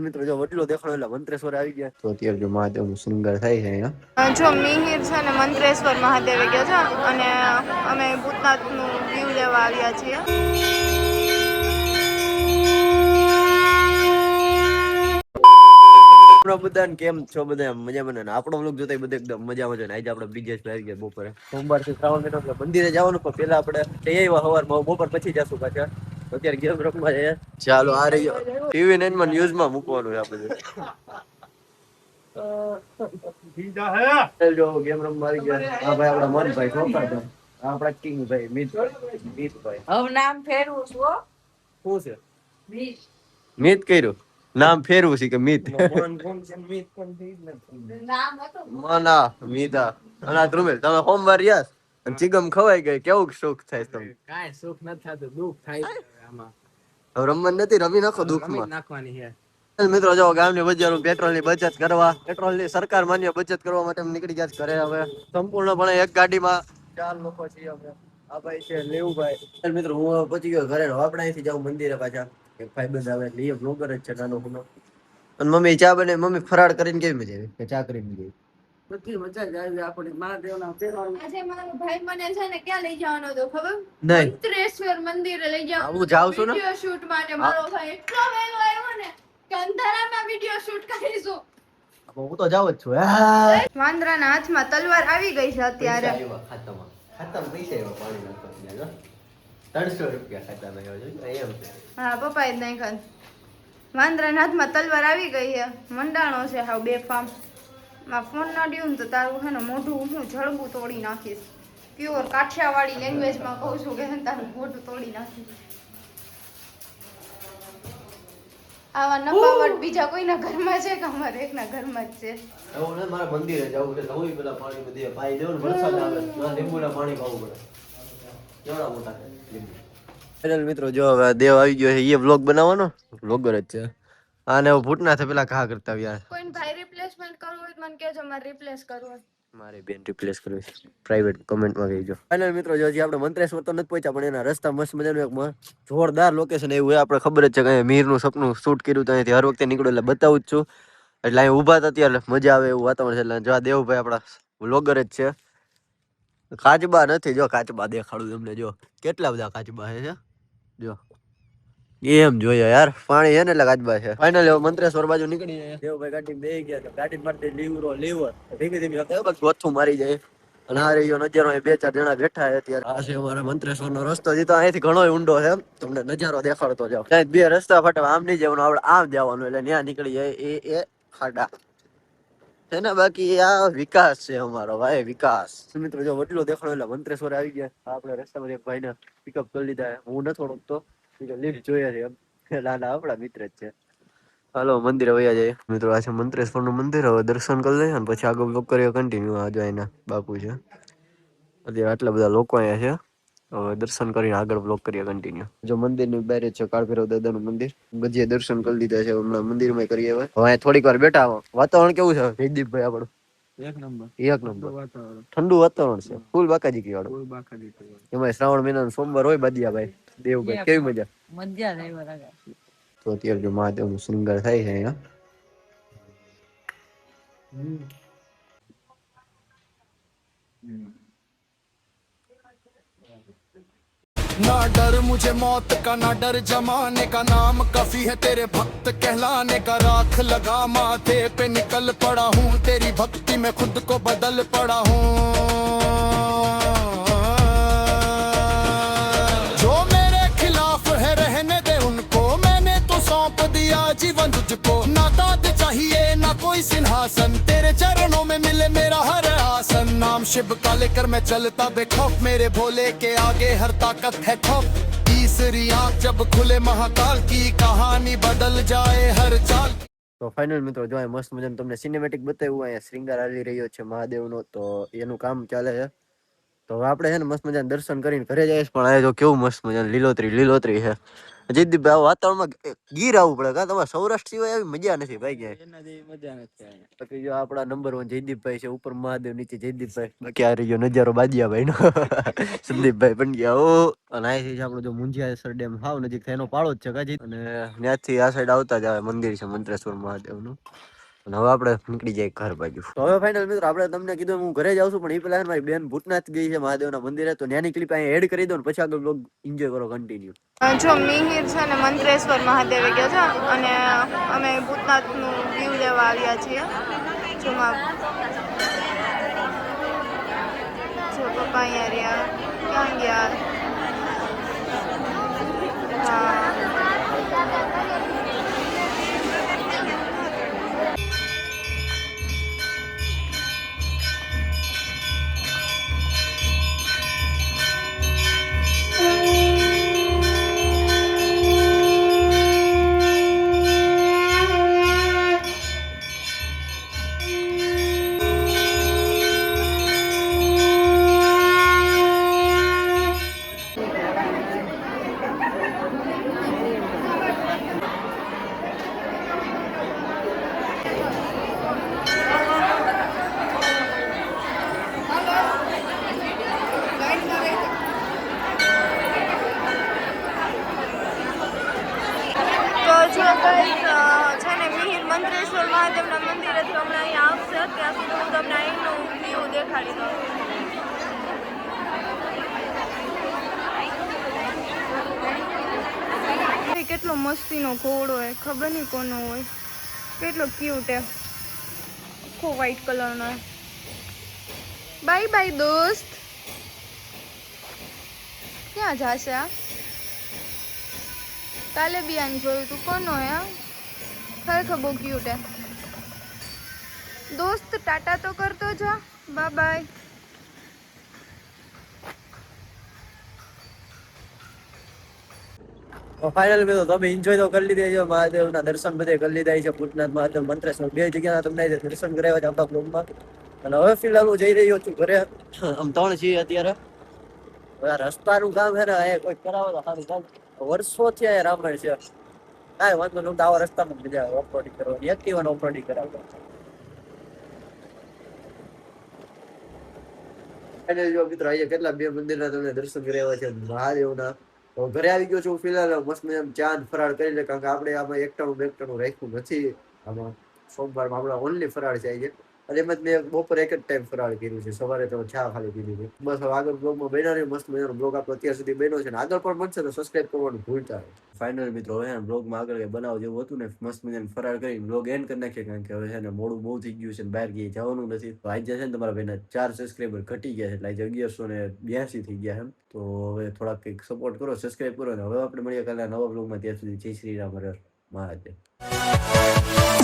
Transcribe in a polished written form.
મિત્રો જો વડલો દેખાડો એટલે મંત્રેશ્વર આવી ગયા તો અત્યારે જો મહાદેવનું શૃંગાર થાય છે અહીંયા જો મિહિર છે ને મંત્રેશ્વર મહાદેવે ગયા છે અને અમે ભૂતનાથનું વ્યૂ લેવા આવ્યા છીએ. બધા કેમ છો બધા મજામાં ને આપણો વ્લોગ જોતા બધા એકદમ મજામાં છે ને આજે આપણે બીજે આવી ગયા બપોરે સોમવાર થી શ્રાવણ મહિનો એટલે મંદિરે જવાનું પણ પેલા આપણે જઈ આવ્યા સવારમાં બપોર પછી જશું પાછા અત્યારે ગેમ રમવા જઈએ ચાલો આ રહી ટીવી 9 માં ન્યૂઝ માં મૂકવાનું છે આપણે જો ગેમ રમવા આવી ગયા હા ભાઈ આપણા મનભાઈ સોપાડો આપણા કિંગ ભાઈ મિતભાઈ હવે નામ ફેરવું છું. શું છે મિત મિત કર્યું નામ ફેરવું છે કે મિત નામ હતું મના મીતા અને ધ્રુમેલ તમે સોમવાર યાસ અને ચિગમ ખવાઈ ગઈ કેવું સુખ થાય તમને કાઈ સુખ ન થતું દુઃખ થાય આમાં હવે રમવાનું નથી રમી નાખો દુઃખમાં નાખવાની છે. મિત્રો જો ગામની બજારમાં પેટ્રોલની બચત કરવા પેટ્રોલની સરકાર માન્ય બચત કરવા માટે અમે નીકળી ગયા ઘરે હવે સંપૂર્ણપણે એક ગાડીમાં 4 લોકો છીએ અમે આ ભાઈ છે લેવુભાઈ મિત્રો હું પહોંચી ગયો ઘરે આપણે અહીંથી જાઉં મંદિરે પાછા એક ભાઈબંધ આવે એટલે એ બ્લોગર જ છે નાનો ગુનો અને મમ્મી ચા બને મમ્મી ફરાળ કરીને કેવી મજા આવી કે ચા કરીને મજા આવી બધી મજા જ આવી આપણે મહાદેવના તહેવારમાં. આજે મારો ભાઈ મને છે ને ક્યાં લઈ જવાનો હતો ખબર? નહીં મંત્રેશ્વર મંદિરે લઈ જવાનો. હું જાઉં છું ને વિડિયો શૂટ માટે મારો ભાઈ એટલો વહેલો આવ્યો ને કે અંધારામાં વિડિયો શૂટ કરીશું. હું તો જાઉં જ છું વાંદરાના હાથમાં તલવાર આવી ગઈ છે અત્યારે. ખાતામાં પૈસા એવા પાણી નાખવા 300 રૂપિયા ખાતામાં આવ્યો એમ છે હા પપ્પા જ નહીં ખાન. વાંદરાના હાથમાં તલવાર આવી ગઈ છે મંડાણો છે હાવ બેફામ. માં ફોન ના દ્યું ને તો તારું છે ને મોઢું હું જળબું તોડી નાખીશ. પ્યોર કાઠિયાવાડી લેંગ્વેજમાં કહું છું કે તારું મોઢું તોડી નાખીશ. આવા નફાવટ બીજા કોઈના ઘરમાં છે કે અમારે એકના ઘરમાં જ છે? એવું ને મારા મંદિરે જવું છે હું પેલા પાણી બધે પાઈ દેવું ને વરસાદ આવે લીંબુના પાણી પાવું પડે કેવડા મોટા લીંબુ. ફાઇનલ મિત્રો જો હવે દેવ આવી ગયો છે એ વ્લોગ બનાવવાનો વ્લોગર જ છે આને ભૂટના પેલા ઘા કરતા યાર કોઈ ભાઈ રિપ્લેસમેન્ટ કરવું હોય તો મને કહેજો મારે રિપ્લેસ કરવું હોય. મારે બેન રિપ્લેસ કરવી છે પ્રાઇવેટ કમેન્ટમાં કહેજો. ફાઇનલ મિત્રો જો હજી આપણે મંત્રેશ્વર તો નથી પહોંચ્યા પણ એના રસ્તા મસ્ત મજાનું એક જોરદાર લોકેશન એવું આપણે ખબર જ છે કે મીરનું સપનું શૂટ કર્યું તો અહીંથી હર વખતે નીકળ્યું એટલે બતાવું જ છું એટલે અહીં ઊભા હતા ત્યારે મજા આવે એવું વાતાવરણ છે એટલે જો આ દેવભાઈ આપણા વ્લોગર જ છે. કાચબા નથી જો કાચબા દેખાડું તમને જો કેટલા બધા કાચબા છે જો એમ જોઈએ યાર પાણી છે ને એટલે કાચબા છે. ફાઇનલ મંત્રેશ્વર બાજુ નીકળી જાય દેવભાઈ ગાડી બેહી ગયા તો ગાડી મારતી લીવર ધીમે ધીમે ગોથું મારી જાય અને આ રહ્યો નજારો 2-4 જણા બેઠા છે અત્યારે આ છે અમારા મંત્રેશ્વર નો રસ્તો જીતો અહીંથી ઘણો ઊંડો છે તમને નજારો દેખાડતો જાવ ત્યાં 2 રસ્તા ફાટે આમ નહીં જવાનું આપણે આમ જવાનું એટલે ત્યાં નીકળી જાય એ ખાડા છે ને બાકી આ વિકાસ છે અમારો ભાઈ વિકાસ. મિત્રો જો વડલો દેખાડો એટલે મંત્રેશ્વર આવી ગયા આપણે રસ્તામાં એક ભાઈને પિકઅપ કરી લીધા હું નથી ઓળખતો લીફ જોયા છે એમ નાના આપણા મિત્ર જ છે. હાલો મંદિરે વયા જાય મિત્રો આ છે મંત્રેશ્વર નું મંદિર હવે દર્શન કરી લઈએ અને પછી આગળ બ્લોગ કરીએ કન્ટિન્યુ. આ જો એના બાપુ છે અત્યારે આટલા બધા લોકો અહીંયા છે હવે દર્શન કરીને આગળ બ્લોગ કરીએ કન્ટિન્યુ. જો મંદિરની બહાર છે કાળભૈરવ દાદાનું મંદિર ગજે દર્શન કરી લીધા છે હમણાં મંદિરમાં કરીએ હવે અહીંયા થોડીક વાર બેઠા વાતાવરણ કેવું છે જયદીપભાઈ આપણું? એક નંબર ઠંડુ વાતાવરણ છે ફૂલ બાકાજી વાળું એમાં શ્રાવણ મહિનાનો સોમવાર હોય બાદિયાભાઈ દેવભાઈ કેવી મજા મજા જ આવી. તો અત્યારે જો મહાદેવનું શૃંગાર થાય છે અહીંયા ना डर मुझे मौत का ना डर जमाने का नाम काफी है तेरे भक्त कहलाने का राख लगा माथे पे निकल पड़ा हूँ तेरी भक्ति में खुद को बदल पड़ा हूँ जो मेरे खिलाफ है रहने दे उनको मैंने तो सौंप दिया जीवन तुझको ना दाद चाहिए ना कोई सिंहासन तेरे चरणों में मिले मेरा हर आसन नाम शिव का लेकर मैं चलता बेखौफ मेरे भोले के आगे हर ताकत है खौफ तीसरी आंख जब खुले महाकाल की कहानी बदल जाए हर चाल. તો ફાઇનલ મિત્રો જો આ મસ્ત મજાનું તમને સિનેમેટિક બતાવ્યું અહીંયા શ્રૃંગાર આવી રહ્યો છે મહાદેવનો તો એનું કામ ચાલે છે તો આપણે છે ને મસ્ત મજાનું દર્શન કરીને ઘરે જઈશ પણ આ જો કેવું મસ્ત મજાનું લીલોતરી છે જયદીપભાઈ આ વાતાવરણમાં ગીર આવવું પડે કા તમારે સૌરાષ્ટ્ર સિવાય આવી મજા નથી ભાઈ ક્યાંય. એના જેવી મજા નથી અહીંયા. બાકી જો આપણા નંબર 1 જયદીપભાઈ છે, ઉપર મહાદેવ, નીચે જયદીપભાઈ. બાકી આ રહ્યો નજારો બાદિયાભાઈ નો સંદીપભાઈ પંડ્યા. ઓ અને અહીંથી આપણો જો મુંજિયાસર ડેમ હાવ નજીક થાય એનો પાળો જ છે કાજી. અને ત્યાંથી આ સાઈડ આવતા જ આવે મંદિર છે મંત્રેશ્વર મહાદેવનું. અને હવે આપણે નીકળી જાય ઘર બાજુ. તો હવે ફાઇનલ મિત્રો આપણે તમને કીધું હું ઘરે જાઉં છું, પણ એ પેલા મારી બેન ભૂતનાથ ગઈ છે મહાદેવના મંદિરે, તો ત્યાંની ક્લિપ અહીંયા એડ કરી દો ને પછી આગળ બ્લોગ એન્જોય કરો કન્ટિન્યુ. જો મિહિર છે ને મંત્રેશ્વર મહાદેવે ગયા છે અને અમે ભૂતનાથનું વ્યૂ લેવા આવ્યા છીએ. જેમાં જો પપ્પા અહીંયા રહ્યા, ક્યાં ગયા? હા જો guys, છે ને મિહિર મંત્રેશ્વર મહાદેવના મંદિરેથી હમણાં અહીંયા આવશે, ત્યાં સુધી હું તમને અહીંનું વ્યૂ દેખાડી દઉં. કેટલો મસ્તીનો ઘોડો હોય, ખબર નહીં કોનો હોય, કેટલો ક્યુટ હે, આખો વ્હાઈટ કલરનો. બાય બાય દોસ્ત. ક્યાં જાશે આ? કાલે બી આને જોયું તું, કોનો હે? ખરેખર બહુ ક્યુટ હે. દોસ્ત ટાટા તો કરતો જા, બાય બાય. ફાઇનલ મિત્રો તમે એન્જોય તો કરી લીધા છે, મહાદેવના દર્શન બધે કરી લીધા છે. ભૂતનાથ મહાદેવ મંત્રેશ્વર બે જગ્યાના તમને દર્શન કરાવ્યા છે આપણા બ્લોગમાં. અને હવે ફિલહાલ હું જઈ રહ્યો છું ઘરે. આમ 3 છીએ અત્યારે. હવે આ રસ્તાનું કામ છે ને એ કોઈ કરાવો તો સારું કામ. વર્ષોથી આ રામાયણ છે. કાંઈ વાંધો નહીં, આવા રસ્તામાં મજા આવે ઓફરોડિંગ કરવાની, એક્ટિવાને ઓફરોડિંગ કરાવવા. ફાઇનલ જો મિત્રો અહીંયા કેટલા બે મંદિરના તમને દર્શન કરાવ્યા છે મહાદેવના. તો ઘરે આવી ગયો છું ફિલહાલ. મસ્ત મજાનું ચાંદ ફરાળ કરી લે, કારણ કે આપણે આમાં એકટાણું બેકટાણું રાખ્યું નથી. આમાં સોમવારમાં આપણે ઓનલી ફરાળ જાય છે. અને એમાં મેં બપોરે એક જ ટાઈમ ફરાળ કર્યું છે, સવારે તો ચા ખાલી પીધી છે. બસ હવે આગળ બ્લોગમાં બન્યા રહ્યો. મસ્ત મજાનો બ્લોગ આપણો અત્યાર સુધી બન્યો છે, ને આગળ પણ બનશે તો સબસ્ક્રાઇબ કરવાનું ભૂલતા નહીં. ફાઇનલ મિત્રો હવે બ્લોગમાં આગળ કંઈ બનાવ જેવું હતું ને, મસ્ત મજાનું ફરાળ કરી બ્લોગ એન્ડ કરી નાખીએ, કારણ કે હવે છે ને મોડું બહુ થઈ ગયું છે ને બહાર ક્યાંય જવાનું નથી. તો આજે છે ને તમારા ભાઈના 4 સબસ્ક્રાઈબર ઘટી ગયા છે, એટલે આજે 1182 થઈ ગયા એમ. તો હવે થોડાક કંઈક સપોર્ટ કરો, સબસ્ક્રાઇબ કરો. ને હવે આપણે મળીએ કાલે નવા બ્લોગમાં. ત્યાં સુધી જય શ્રી રામ, હર હર મહાદેવ.